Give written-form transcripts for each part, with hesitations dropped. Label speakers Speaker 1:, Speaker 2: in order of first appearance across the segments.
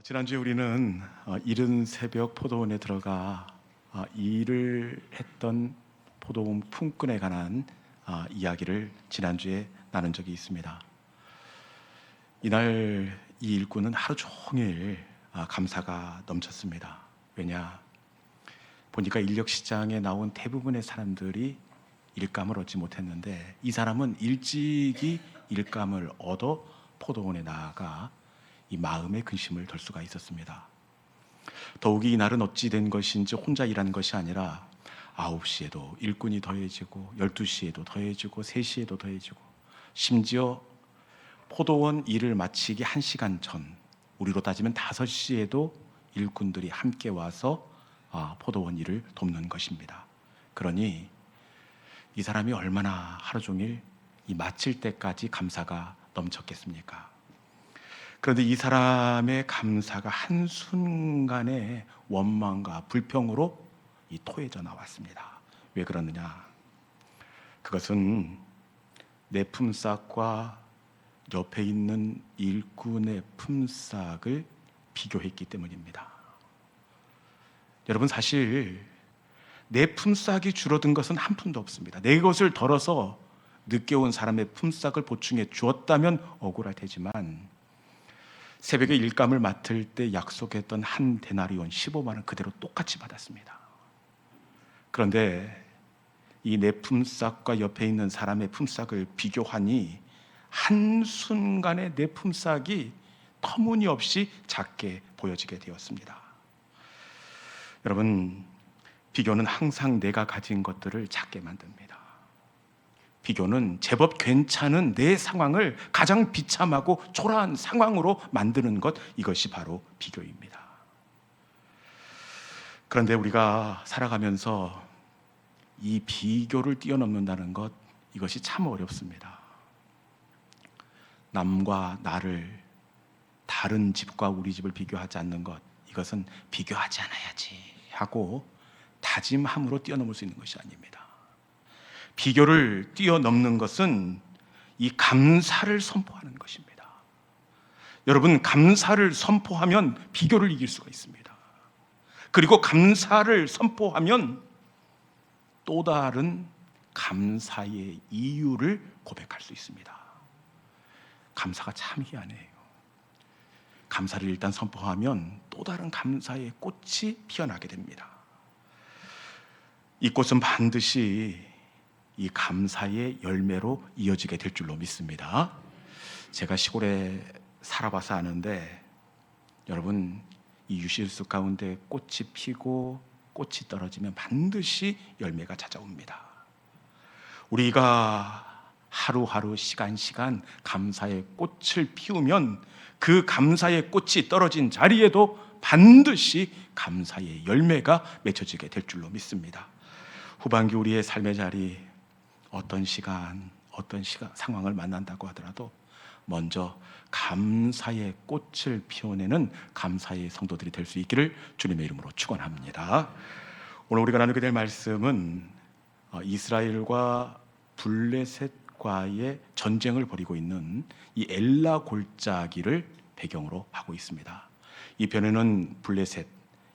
Speaker 1: 지난주에 우리는 이른 새벽 포도원에 들어가 일을 했던 포도원 품꾼에 관한 이야기를 지난주에 나눈 적이 있습니다. 이날 이 일꾼은 하루 종일 감사가 넘쳤습니다. 왜냐? 보니까 인력시장에 나온 대부분의 사람들이 일감을 얻지 못했는데 이 사람은 일찍이 일감을 얻어 포도원에 나아가 이 마음의 근심을 덜 수가 있었습니다. 더욱이 이날은 어찌 된 것인지 혼자 일한 것이 아니라 9시에도 일꾼이 더해지고 12시에도 더해지고 3시에도 더해지고 심지어 포도원 일을 마치기 1시간 전, 우리로 따지면 5시에도 일꾼들이 함께 와서 포도원 일을 돕는 것입니다. 그러니 이 사람이 얼마나 하루 종일 이 마칠 때까지 감사가 넘쳤겠습니까? 그런데 이 사람의 감사가 한순간에 원망과 불평으로 토해져 나왔습니다. 왜 그러느냐? 그것은 내 품삯과 옆에 있는 일꾼의 품삯을 비교했기 때문입니다. 여러분, 사실 내 품삯이 줄어든 것은 한 푼도 없습니다. 내 것을 덜어서 늦게 온 사람의 품삯을 보충해 주었다면 억울할 테지만 새벽에 일감을 맡을 때 약속했던 한 데나리온 15만 원 그대로 똑같이 받았습니다. 그런데 이 내 품삯과 옆에 있는 사람의 품삯을 비교하니 한순간에 내 품삯이 터무니없이 작게 보여지게 되었습니다. 여러분, 비교는 항상 내가 가진 것들을 작게 만듭니다. 비교는 제법 괜찮은 내 상황을 가장 비참하고 초라한 상황으로 만드는 것, 이것이 바로 비교입니다. 그런데 우리가 살아가면서 이 비교를 뛰어넘는다는 것, 이것이 참 어렵습니다. 남과 나를, 다른 집과 우리 집을 비교하지 않는 것, 이것은 비교하지 않아야지 하고 다짐함으로 뛰어넘을 수 있는 것이 아닙니다. 비교를 뛰어넘는 것은 이 감사를 선포하는 것입니다. 여러분, 감사를 선포하면 비교를 이길 수가 있습니다. 그리고 감사를 선포하면 또 다른 감사의 이유를 고백할 수 있습니다. 감사가 참 희한해요. 감사를 일단 선포하면 또 다른 감사의 꽃이 피어나게 됩니다. 이 꽃은 반드시 이 감사의 열매로 이어지게 될 줄로 믿습니다. 제가 시골에 살아봐서 아는데, 여러분, 이 유실수 가운데 꽃이 피고 꽃이 떨어지면 반드시 열매가 찾아옵니다. 우리가 하루하루 시간 감사의 꽃을 피우면 그 감사의 꽃이 떨어진 자리에도 반드시 감사의 열매가 맺혀지게 될 줄로 믿습니다. 후반기 우리의 삶의 자리, 어떤 시간, 상황을 만난다고 하더라도 먼저 감사의 꽃을 피워내는 감사의 성도들이 될 수 있기를 주님의 이름으로 축원합니다. 오늘 우리가 나누게 될 말씀은 이스라엘과 블레셋과의 전쟁을 벌이고 있는 이 엘라 골짜기를 배경으로 하고 있습니다. 이 편에는 블레셋,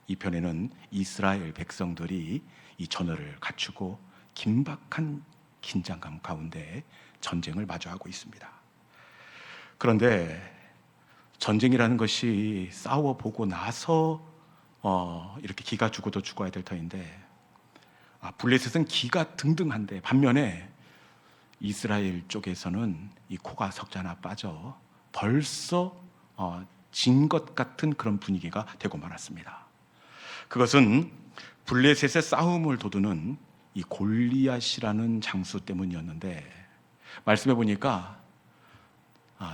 Speaker 1: 이 편에는 이스라엘 백성들이 이 전열을 갖추고 긴박한 긴장감 가운데 전쟁을 마주하고 있습니다. 그런데 전쟁이라는 것이 싸워보고 나서 이렇게 기가 죽어도 죽어야 될 터인데, 블레셋은 기가 등등한데 반면에 이스라엘 쪽에서는 이 코가 석자나 빠져 벌써 진 것 같은 그런 분위기가 되고 말았습니다. 그것은 블레셋의 싸움을 도두는 이 골리앗이라는 장수 때문이었는데, 말씀해 보니까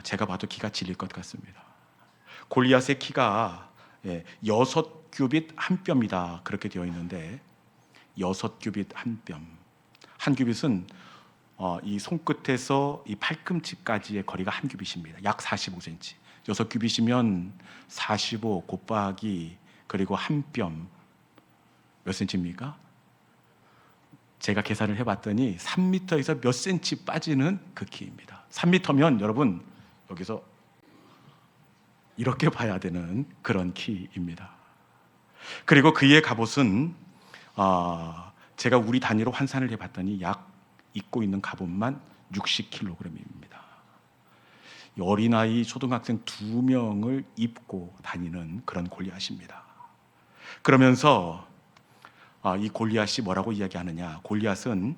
Speaker 1: 제가 봐도 기가 질릴 것 같습니다. 골리앗의 키가 6규빗 한 뼘이다 그렇게 되어 있는데, 6규빗 한 뼘, 한 규빗은 이 손끝에서 이 팔꿈치까지의 거리가 한 규빗입니다. 약 45cm. 6규빗이면 45 곱하기 그리고 한 뼘 몇 cm입니까? 제가 계산을 해봤더니 3m에서 몇 cm 빠지는 그 키입니다. 3m면 여러분 여기서 이렇게 봐야 되는 그런 키입니다. 그리고 그의 갑옷은 제가 우리 단위로 환산을 해봤더니 약 입고 있는 갑옷만 60kg입니다. 어린아이 초등학생 2명을 입고 다니는 그런 골리앗입니다. 그러면서 이 골리앗이 뭐라고 이야기하느냐, 골리앗은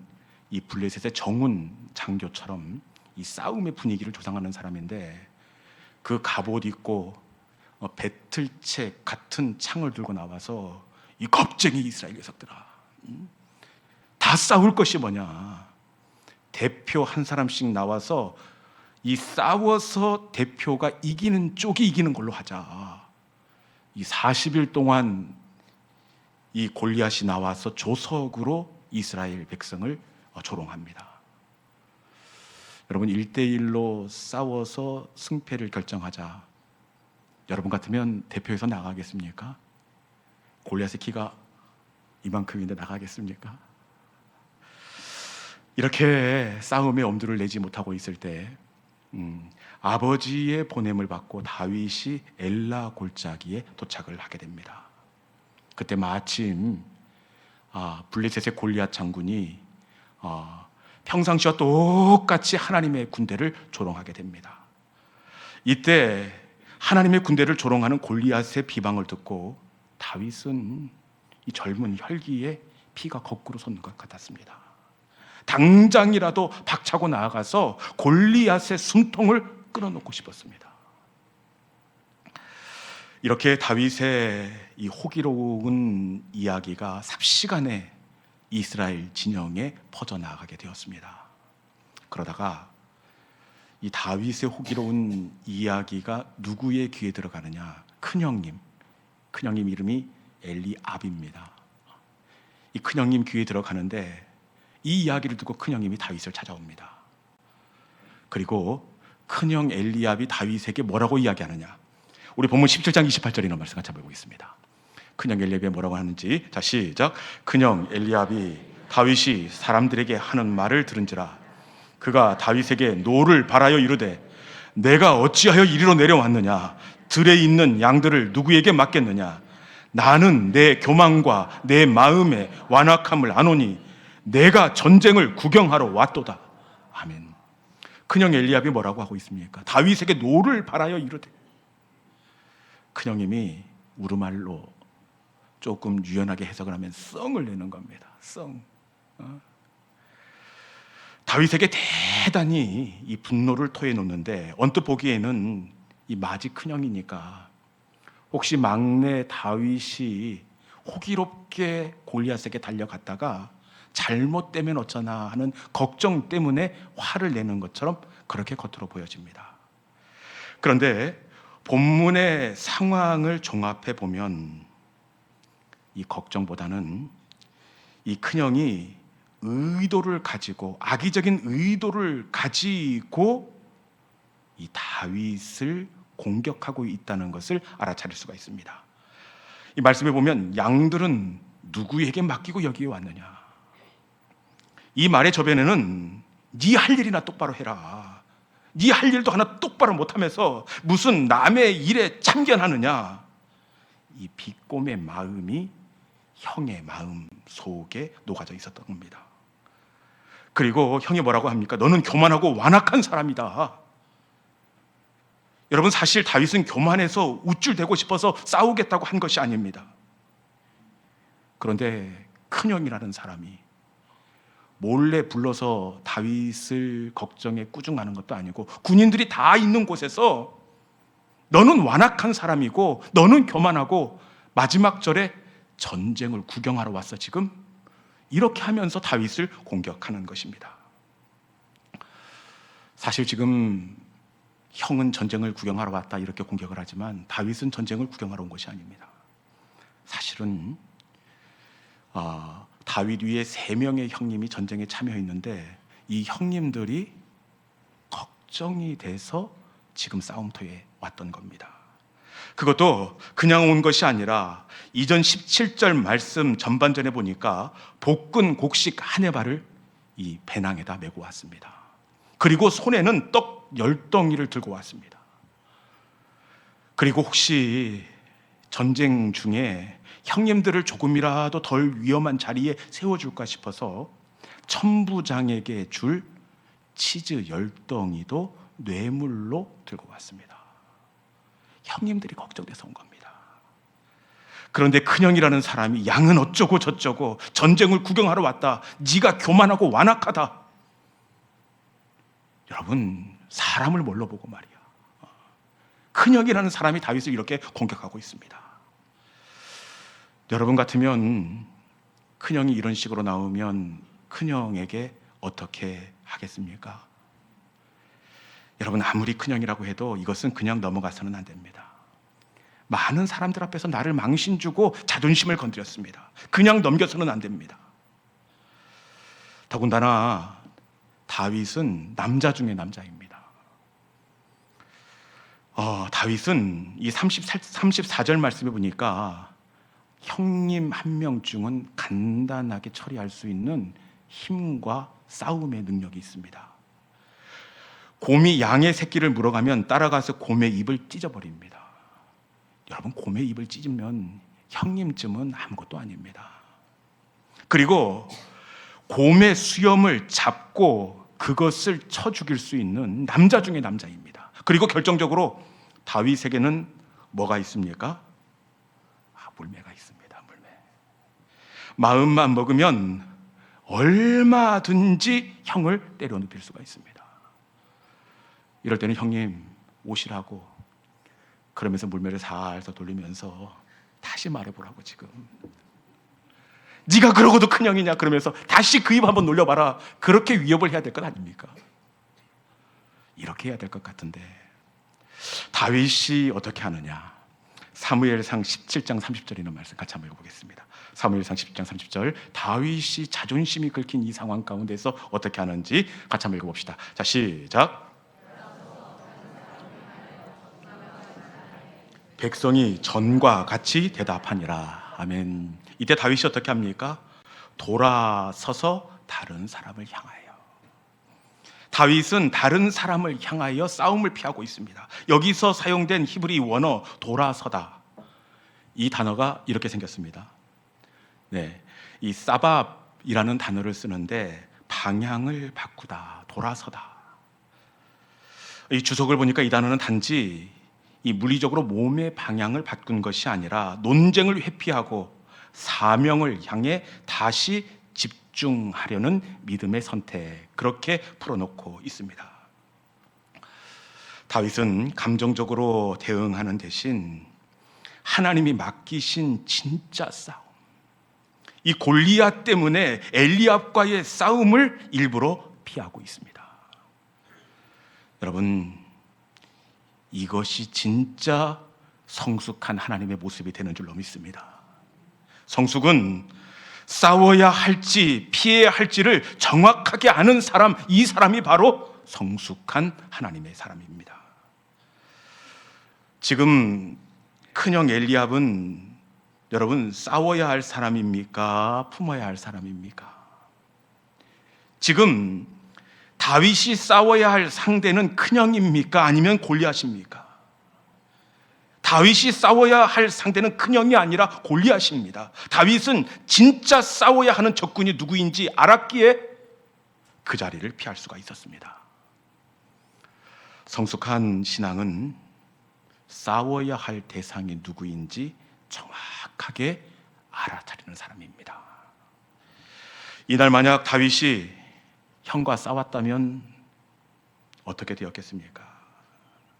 Speaker 1: 이 블레셋의 정운 장교처럼 이 싸움의 분위기를 조성하는 사람인데, 그 갑옷 입고 배틀책 같은 창을 들고 나와서 이 겁쟁이 이스라엘 녀석들아, 다 싸울 것이 뭐냐, 대표 한 사람씩 나와서 이 싸워서 대표가 이기는 쪽이 이기는 걸로 하자. 이 40일 동안 이 골리앗이 나와서 조석으로 이스라엘 백성을 조롱합니다. 여러분, 1대1로 싸워서 승패를 결정하자. 여러분 같으면 대표에서 나가겠습니까? 골리앗의 키가 이만큼인데 나가겠습니까? 이렇게 싸움에 엄두를 내지 못하고 있을 때 아버지의 보냄을 받고 다윗이 엘라 골짜기에 도착을 하게 됩니다. 그때 마침 블레셋의 골리앗 장군이 평상시와 똑같이 하나님의 군대를 조롱하게 됩니다. 이때 하나님의 군대를 조롱하는 골리앗의 비방을 듣고 다윗은 이 젊은 혈기에 피가 거꾸로 솟는 것 같았습니다. 당장이라도 박차고 나아가서 골리앗의 숨통을 끊어놓고 싶었습니다. 이렇게 다윗의 이 호기로운 이야기가 삽시간에 이스라엘 진영에 퍼져나가게 되었습니다. 그러다가 이 다윗의 호기로운 이야기가 누구의 귀에 들어가느냐, 큰형님 이름이 엘리압입니다. 이 큰형님 귀에 들어가는데 이 이야기를 듣고 큰형님이 다윗을 찾아옵니다. 그리고 큰형 엘리압이 다윗에게 뭐라고 이야기하느냐, 우리 본문 17장 28절에 있는 말씀 같이 보겠습니다. 큰형 엘리압이 뭐라고 하는지, 자 시작. 큰형 엘리압이 다윗이 사람들에게 하는 말을 들은지라. 그가 다윗에게 노를 바라여 이르되, 내가 어찌하여 이리로 내려왔느냐, 들에 있는 양들을 누구에게 맡겠느냐, 나는 내 교만과 내 마음의 완악함을 아노니 내가 전쟁을 구경하러 왔도다. 아멘. 큰형 엘리압이 뭐라고 하고 있습니까? 다윗에게 노를 바라여 이르되. 큰형님이 우르말로 조금 유연하게 해석을 하면 썽을 내는 겁니다. 썽. 다윗에게 대단히 이 분노를 토해놓는데, 언뜻 보기에는 이 맏이 큰형이니까 혹시 막내 다윗이 호기롭게 골리앗에게 달려갔다가 잘못되면 어쩌나 하는 걱정 때문에 화를 내는 것처럼 그렇게 겉으로 보여집니다. 그런데 본문의 상황을 종합해 보면 이 걱정보다는 이 큰형이 의도를 가지고, 악의적인 의도를 가지고 이 다윗을 공격하고 있다는 것을 알아차릴 수가 있습니다. 이 말씀에 보면 양들은 누구에게 맡기고 여기에 왔느냐, 이 말의 저변에는 네 할 일이나 똑바로 해라, 네 할 일도 하나 똑바로 못하면서 무슨 남의 일에 참견하느냐, 이 비꼼의 마음이 형의 마음 속에 녹아져 있었던 겁니다. 그리고 형이 뭐라고 합니까? 너는 교만하고 완악한 사람이다. 여러분, 사실 다윗은 교만해서 우쭐대고 싶어서 싸우겠다고 한 것이 아닙니다. 그런데 큰형이라는 사람이 몰래 불러서 다윗을 걱정에 꾸중하는 것도 아니고, 군인들이 다 있는 곳에서 너는 완악한 사람이고 너는 교만하고 마지막 절에 전쟁을 구경하러 왔어 지금, 이렇게 하면서 다윗을 공격하는 것입니다. 사실 지금 형은 전쟁을 구경하러 왔다 이렇게 공격을 하지만 다윗은 전쟁을 구경하러 온 것이 아닙니다. 사실은 다윗 위에 3명의 형님이 전쟁에 참여했는데 이 형님들이 걱정이 돼서 지금 싸움터에 왔던 겁니다. 그것도 그냥 온 것이 아니라 이전 17절 말씀 전반전에 보니까 볶은 곡식 한 해발을 이 배낭에다 메고 왔습니다. 그리고 손에는 떡 10덩이를 들고 왔습니다. 그리고 혹시 전쟁 중에 형님들을 조금이라도 덜 위험한 자리에 세워줄까 싶어서 천부장에게 줄 치즈 10덩이도 뇌물로 들고 왔습니다. 형님들이 걱정돼서 온 겁니다. 그런데 큰형이라는 사람이 양은 어쩌고 저쩌고 전쟁을 구경하러 왔다, 네가 교만하고 완악하다. 여러분, 사람을 뭘로 보고 말이야. 큰형이라는 사람이 다윗을 이렇게 공격하고 있습니다. 여러분 같으면 큰형이 이런 식으로 나오면 큰형에게 어떻게 하겠습니까? 여러분, 아무리 큰형이라고 해도 이것은 그냥 넘어가서는 안 됩니다. 많은 사람들 앞에서 나를 망신주고 자존심을 건드렸습니다. 그냥 넘겨서는 안 됩니다. 더군다나 다윗은 남자 중에 남자입니다. 다윗은 이 34절 말씀에 보니까 형님 한 명쯤은 간단하게 처리할 수 있는 힘과 싸움의 능력이 있습니다. 곰이 양의 새끼를 물어가면 따라가서 곰의 입을 찢어버립니다. 여러분, 곰의 입을 찢으면 형님쯤은 아무것도 아닙니다. 그리고 곰의 수염을 잡고 그것을 쳐 죽일 수 있는 남자 중에 남자입니다. 그리고 결정적으로 다윗에게는 뭐가 있습니까? 물매가 있습니다. 물매. 마음만 먹으면 얼마든지 형을 때려눕힐 수가 있습니다. 이럴 때는 형님 오시라고, 그러면서 물매를 살살 돌리면서 다시 말해보라고, 지금 네가 그러고도 큰형이냐 그러면서 다시 그 입 한번 놀려봐라. 그렇게 위협을 해야 될 것 아닙니까? 이렇게 해야 될 것 같은데 다윗이 어떻게 하느냐. 사무엘상 17장 30절 있는 말씀 같이 한번 읽어보겠습니다. 사무엘상 17장 30절, 다윗이 자존심이 긁힌 이 상황 가운데서 어떻게 하는지 같이 한번 읽어봅시다. 자, 시작. 백성이 전과 같이 대답하니라. 아멘. 이때 다윗이 어떻게 합니까? 돌아서서 다른 사람을 향하여. 다윗은 다른 사람을 향하여 싸움을 피하고 있습니다. 여기서 사용된 히브리 원어 돌아서다, 이 단어가 이렇게 생겼습니다. 네, 이 사밥이라는 단어를 쓰는데 방향을 바꾸다, 돌아서다. 이 주석을 보니까 이 단어는 단지 이 물리적으로 몸의 방향을 바꾼 것이 아니라 논쟁을 회피하고 사명을 향해 다시 집중하려는 믿음의 선택, 그렇게 풀어놓고 있습니다. 다윗은 감정적으로 대응하는 대신 하나님이 맡기신 진짜 싸움, 이 골리앗 때문에 엘리압과의 싸움을 일부러 피하고 있습니다. 여러분, 이것이 진짜 성숙한 하나님의 모습이 되는 줄로 믿습니다. 성숙은 싸워야 할지 피해야 할지를 정확하게 아는 사람, 이 사람이 바로 성숙한 하나님의 사람입니다. 지금 큰형 엘리압은 여러분 싸워야 할 사람입니까? 품어야 할 사람입니까? 지금 다윗이 싸워야 할 상대는 큰형입니까? 아니면 골리앗입니까? 다윗이 싸워야 할 상대는 큰형이 아니라 골리앗입니다. 다윗은 진짜 싸워야 하는 적군이 누구인지 알았기에 그 자리를 피할 수가 있었습니다. 성숙한 신앙은 싸워야 할 대상이 누구인지 정확하게 알아차리는 사람입니다. 이날 만약 다윗이 형과 싸웠다면 어떻게 되었겠습니까?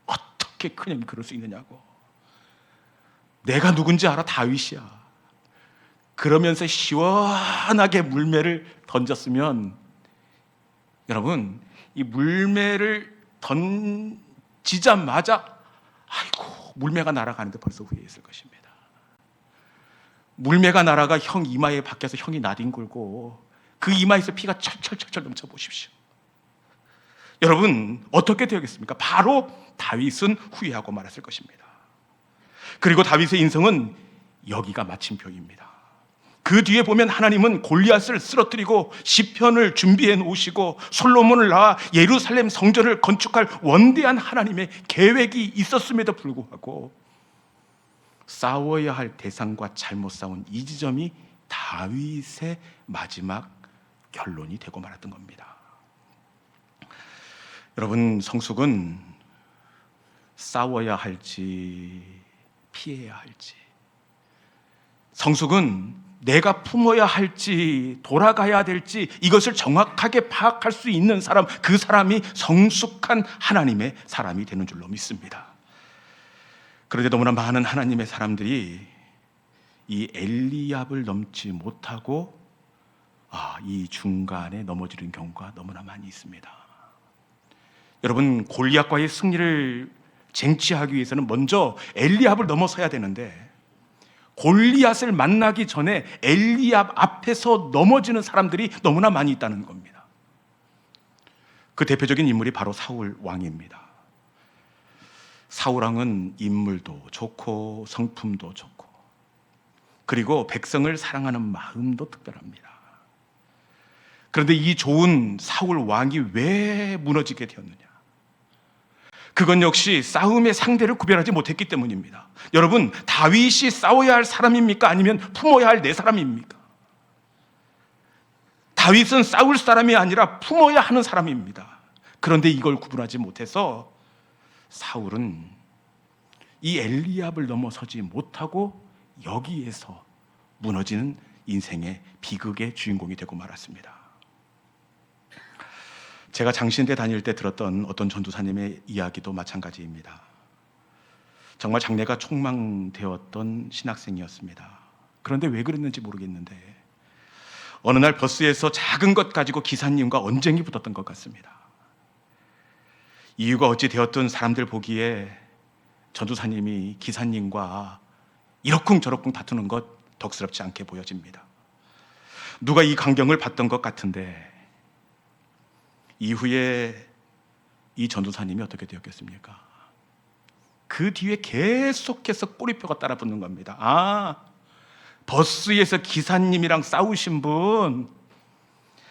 Speaker 1: 어떻게 큰형이 그럴 수 있느냐고. 내가 누군지 알아? 다윗이야. 그러면서 시원하게 물매를 던졌으면, 여러분, 이 물매를 던지자마자 아이고, 물매가 날아가는데 벌써 후회했을 것입니다. 물매가 날아가 형 이마에 박혀서 형이 나뒹굴고 그 이마에서 피가 철철철철 넘쳐보십시오. 여러분, 어떻게 되겠습니까? 바로 다윗은 후회하고 말았을 것입니다. 그리고 다윗의 인생은 여기가 마침표입니다. 그 뒤에 보면 하나님은 골리앗을 쓰러뜨리고 시편을 준비해 놓으시고 솔로몬을 낳아 예루살렘 성전을 건축할 원대한 하나님의 계획이 있었음에도 불구하고 싸워야 할 대상과 잘못 싸운 이 지점이 다윗의 마지막 결론이 되고 말았던 겁니다. 여러분, 성숙은 싸워야 할지 피해야 할지, 성숙은 내가 품어야 할지 돌아가야 될지 이것을 정확하게 파악할 수 있는 사람, 그 사람이 성숙한 하나님의 사람이 되는 줄로 믿습니다. 그런데 너무나 많은 하나님의 사람들이 이 엘리압을 넘지 못하고 이 중간에 넘어지는 경우가 너무나 많이 있습니다. 여러분, 골리앗과의 승리를 쟁취하기 위해서는 먼저 엘리압을 넘어서야 되는데, 골리앗을 만나기 전에 엘리압 앞에서 넘어지는 사람들이 너무나 많이 있다는 겁니다. 그 대표적인 인물이 바로 사울 왕입니다. 사울 왕은 인물도 좋고 성품도 좋고, 그리고 백성을 사랑하는 마음도 특별합니다. 그런데 이 좋은 사울 왕이 왜 무너지게 되었느냐? 그건 역시 싸움의 상대를 구별하지 못했기 때문입니다. 여러분, 다윗이 싸워야 할 사람입니까? 아니면 품어야 할 내 사람입니까? 다윗은 싸울 사람이 아니라 품어야 하는 사람입니다. 그런데 이걸 구분하지 못해서 사울은 이 엘리압을 넘어서지 못하고 여기에서 무너지는 인생의 비극의 주인공이 되고 말았습니다. 제가 장신대 다닐 때 들었던 어떤 전도사님의 이야기도 마찬가지입니다. 정말 장래가 촉망되었던 신학생이었습니다. 그런데 왜 그랬는지 모르겠는데 어느 날 버스에서 작은 것 가지고 기사님과 언쟁이 붙었던 것 같습니다. 이유가 어찌 되었든 사람들 보기에 전도사님이 기사님과 이러쿵저러쿵 다투는 것 덕스럽지 않게 보여집니다. 누가 이 광경을 봤던 것 같은데 이후에 이 전도사님이 어떻게 되었겠습니까? 그 뒤에 계속해서 꼬리표가 따라붙는 겁니다. 버스에서 기사님이랑 싸우신 분,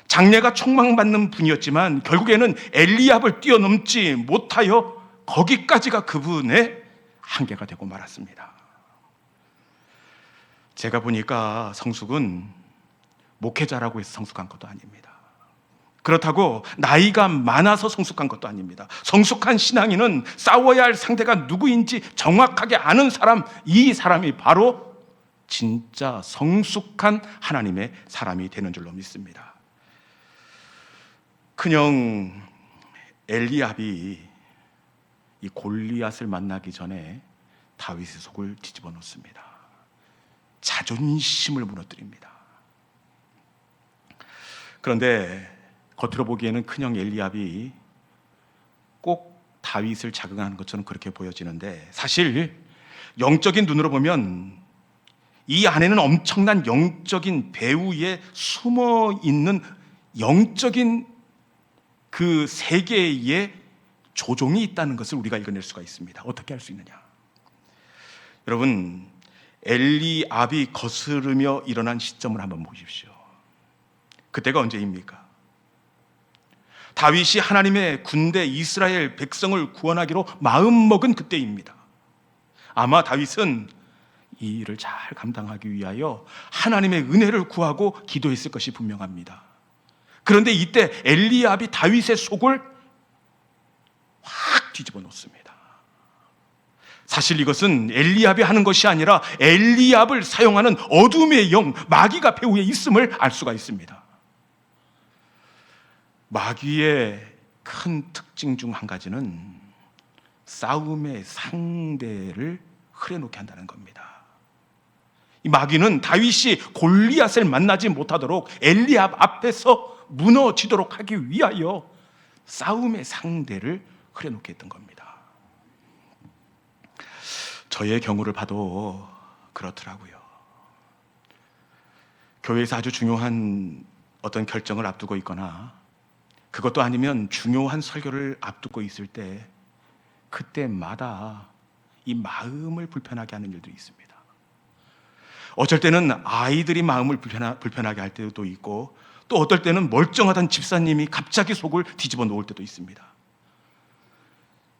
Speaker 1: 장래가 촉망받는 분이었지만 결국에는 엘리압을 뛰어넘지 못하여 거기까지가 그분의 한계가 되고 말았습니다. 제가 보니까 성숙은 목회자라고 해서 성숙한 것도 아닙니다. 그렇다고 나이가 많아서 성숙한 것도 아닙니다. 성숙한 신앙인은 싸워야 할 상대가 누구인지 정확하게 아는 사람, 이 사람이 바로 진짜 성숙한 하나님의 사람이 되는 줄로 믿습니다. 큰형 엘리압이 이 골리앗을 만나기 전에 다윗의 속을 뒤집어 놓습니다. 자존심을 무너뜨립니다. 그런데 겉으로 보기에는 큰형 엘리압이 꼭 다윗을 자극하는 것처럼 그렇게 보여지는데 사실 영적인 눈으로 보면 이 안에는 엄청난 영적인 배후에 숨어 있는 영적인 그 세계의 조종이 있다는 것을 우리가 읽어낼 수가 있습니다. 어떻게 할 수 있느냐? 여러분, 엘리압이 거스르며 일어난 시점을 한번 보십시오. 그때가 언제입니까? 다윗이 하나님의 군대 이스라엘 백성을 구원하기로 마음먹은 그때입니다. 아마 다윗은 이 일을 잘 감당하기 위하여 하나님의 은혜를 구하고 기도했을 것이 분명합니다. 그런데 이때 엘리압이 다윗의 속을 확 뒤집어 놓습니다. 사실 이것은 엘리압이 하는 것이 아니라 엘리압을 사용하는 어둠의 영, 마귀가 배후에 있음을 알 수가 있습니다. 마귀의 큰 특징 중 한 가지는 싸움의 상대를 흐려놓게 한다는 겁니다. 이 마귀는 다윗이 골리앗을 만나지 못하도록 엘리압 앞에서 무너지도록 하기 위하여 싸움의 상대를 흐려놓게 했던 겁니다. 저의 경우를 봐도 그렇더라고요. 교회에서 아주 중요한 어떤 결정을 앞두고 있거나 그것도 아니면 중요한 설교를 앞두고 있을 때 그때마다 이 마음을 불편하게 하는 일들이 있습니다. 어쩔 때는 아이들이 마음을 불편하게 할 때도 있고 또 어떨 때는 멀쩡하던 집사님이 갑자기 속을 뒤집어 놓을 때도 있습니다.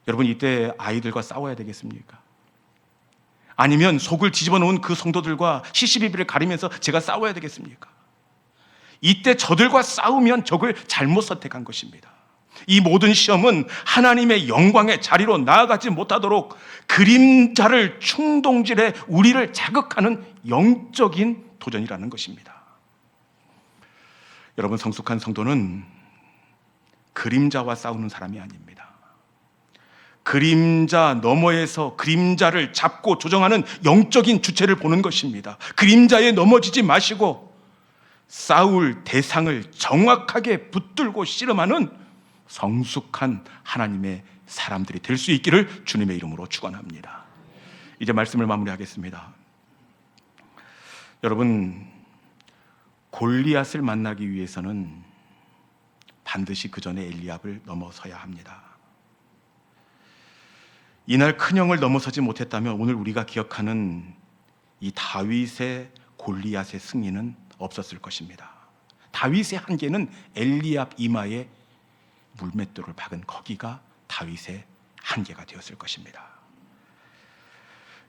Speaker 1: 여러분, 이때 아이들과 싸워야 되겠습니까? 아니면 속을 뒤집어 놓은 그 성도들과 시시비비를 가리면서 제가 싸워야 되겠습니까? 이때 저들과 싸우면 적을 잘못 선택한 것입니다. 이 모든 시험은 하나님의 영광의 자리로 나아가지 못하도록 그림자를 충동질해 우리를 자극하는 영적인 도전이라는 것입니다. 여러분, 성숙한 성도는 그림자와 싸우는 사람이 아닙니다. 그림자 너머에서 그림자를 잡고 조정하는 영적인 주체를 보는 것입니다. 그림자에 넘어지지 마시고 싸울 대상을 정확하게 붙들고 씨름하는 성숙한 하나님의 사람들이 될 수 있기를 주님의 이름으로 축원합니다. 이제 말씀을 마무리하겠습니다. 여러분, 골리앗을 만나기 위해서는 반드시 그 전에 엘리압을 넘어서야 합니다. 이날 큰형을 넘어서지 못했다면 오늘 우리가 기억하는 이 다윗의 골리앗의 승리는 없었을 것입니다. 다윗의 한계는 엘리압 이마에 물맷돌을 박은 거기가 다윗의 한계가 되었을 것입니다.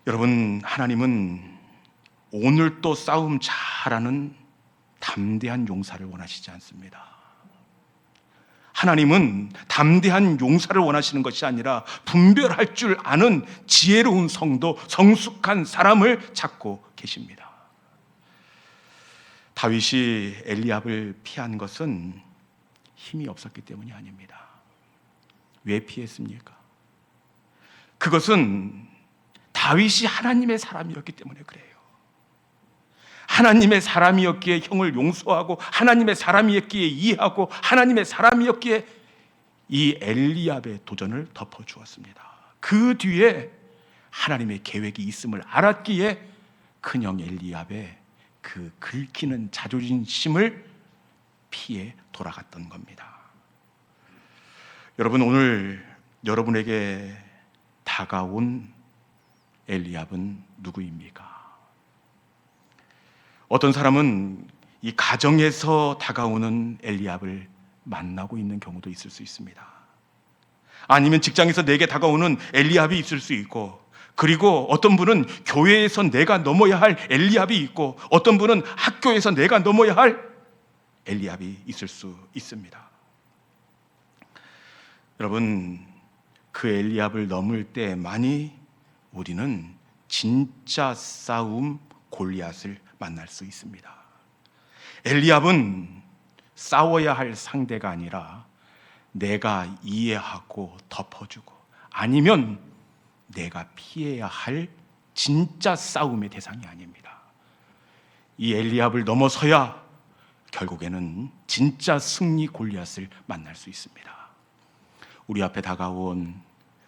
Speaker 1: 여러분, 하나님은 오늘 또 싸움 잘하는 담대한 용사를 원하시지 않습니다. 하나님은 담대한 용사를 원하시는 것이 아니라 분별할 줄 아는 지혜로운 성도, 성숙한 사람을 찾고 계십니다. 다윗이 엘리압을 피한 것은 힘이 없었기 때문이 아닙니다. 왜 피했습니까? 그것은 다윗이 하나님의 사람이었기 때문에 그래요. 하나님의 사람이었기에 형을 용서하고 하나님의 사람이었기에 이해하고 하나님의 사람이었기에 이 엘리압의 도전을 덮어주었습니다. 그 뒤에 하나님의 계획이 있음을 알았기에 큰형 엘리압의 그 긁히는 자존심을 피해 돌아갔던 겁니다. 여러분, 오늘 여러분에게 다가온 엘리압은 누구입니까? 어떤 사람은 이 가정에서 다가오는 엘리압을 만나고 있는 경우도 있을 수 있습니다. 아니면 직장에서 내게 다가오는 엘리압이 있을 수 있고, 그리고 어떤 분은 교회에서 내가 넘어야 할 엘리압이 있고, 어떤 분은 학교에서 내가 넘어야 할 엘리압이 있을 수 있습니다. 여러분, 그 엘리압을 넘을 때만이 우리는 진짜 싸움 골리앗을 만날 수 있습니다. 엘리압은 싸워야 할 상대가 아니라 내가 이해하고 덮어주고 아니면 내가 피해야 할 진짜 싸움의 대상이 아닙니다. 이 엘리압을 넘어서야 결국에는 진짜 승리 골리앗을 만날 수 있습니다. 우리 앞에 다가온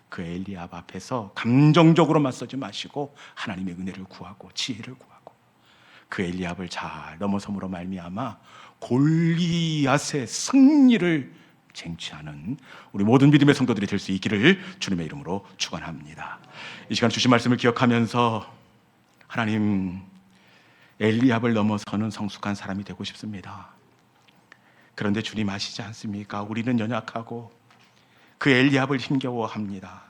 Speaker 1: 그 엘리압 앞에서 감정적으로 맞서지 마시고 하나님의 은혜를 구하고 지혜를 구하고 그 엘리압을 잘 넘어섬으로 말미암아 골리앗의 승리를 쟁취하는 우리 모든 믿음의 성도들이 될 수 있기를 주님의 이름으로 축원합니다. 이 시간 주신 말씀을 기억하면서 하나님, 엘리압을 넘어서는 성숙한 사람이 되고 싶습니다. 그런데 주님 아시지 않습니까? 우리는 연약하고 그 엘리압을 힘겨워합니다.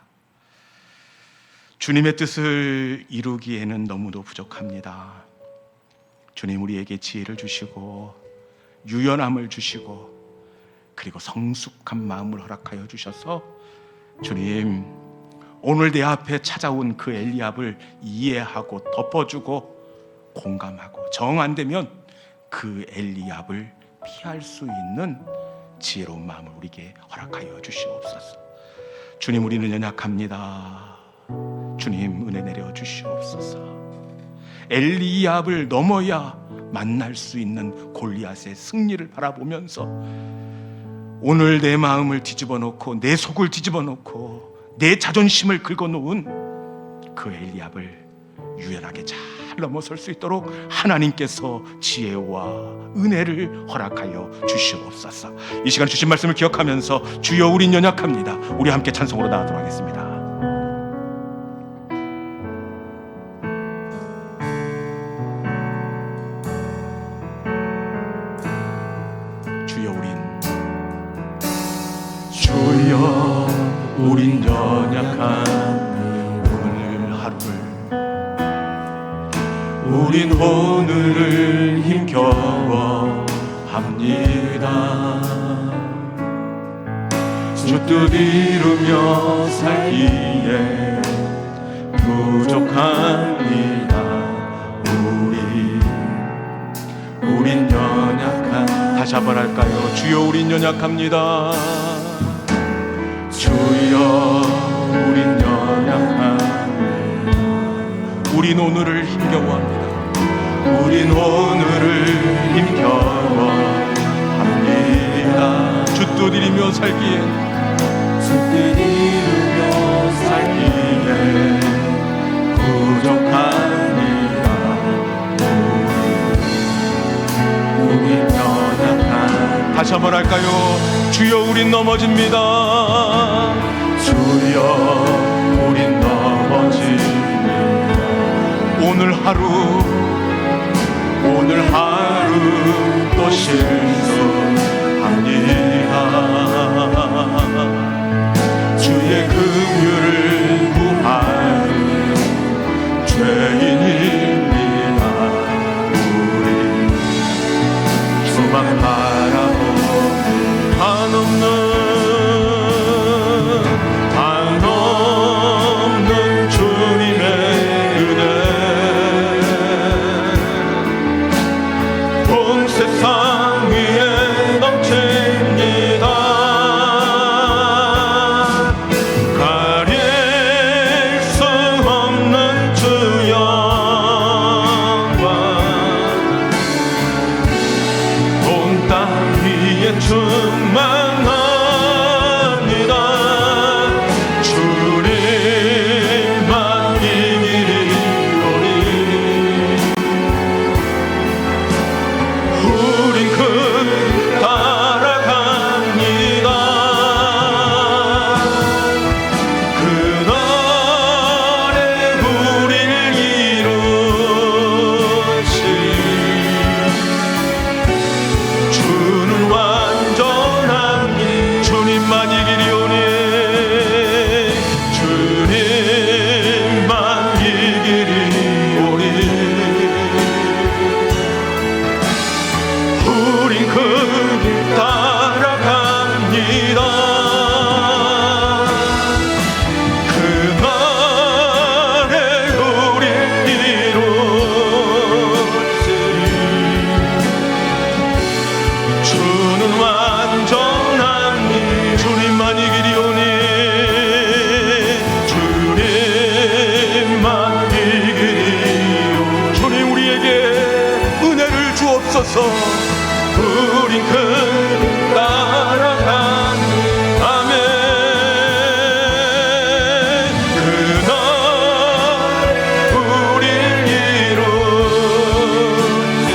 Speaker 1: 주님의 뜻을 이루기에는 너무도 부족합니다. 주님, 우리에게 지혜를 주시고 유연함을 주시고 그리고 성숙한 마음을 허락하여 주셔서 주님, 오늘 내 앞에 찾아온 그 엘리압을 이해하고 덮어주고 공감하고 정 안 되면 그 엘리압을 피할 수 있는 지혜로운 마음을 우리에게 허락하여 주시옵소서. 주님, 우리는 연약합니다. 주님, 은혜 내려 주시옵소서. 엘리압을 넘어야 만날 수 있는 골리앗의 승리를 바라보면서 오늘 내 마음을 뒤집어 놓고 내 속을 뒤집어 놓고 내 자존심을 긁어놓은 그 엘리압을 유연하게 잘 넘어설 수 있도록 하나님께서 지혜와 은혜를 허락하여 주시옵소서. 이 시간 주신 말씀을 기억하면서 주여, 우린 연약합니다. 우리 함께 찬송으로 나아가도록 하겠습니다. 주여, 우린 연약한 오늘 하루를 우린 오늘을 힘겨워 합니다. 주 뜻 이루며 살기에 부족합니다. 우린 연약한, 다시 한번 할까요? 주여 우린 연약합니다. 주여 우린 연약합니다. 우린 오늘을 힘겨워합니다. 우린 오늘을 힘겨워합니다. 주 뜻 이루며 살기에, 주 뜻 이루며 살기에 부족합니다. 우린 연약한, 다시 한번 할까요? 주여 우린 넘어집니다. 주여 우린 넘어집니다. 오늘 하루 또 실수합니다. 주의 긍휼을 구하는 죄인입니다. 우리 주만 바라보는 한없는 주님의 은혜, 온 세상 위에 넘칩니다. 가릴 수 없는 주 영광, 온 땅 위에 충만합니다. 주님만 이기리오니 우린 그 따라갑니다. 그날에 우릴 이루시 주는 완전함이, 주님만 이기리오니 주님만 이기리오니 우린 그 길 따라갑니다. 그날에 우릴 이루시 주는 완전함이, 주님만 이기리오니 주님만 이기리오. 주님 우리에게 은혜를 주옵소서. 우린 그 따라가는 아멘. 그날 우릴 이루시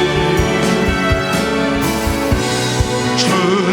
Speaker 1: 주는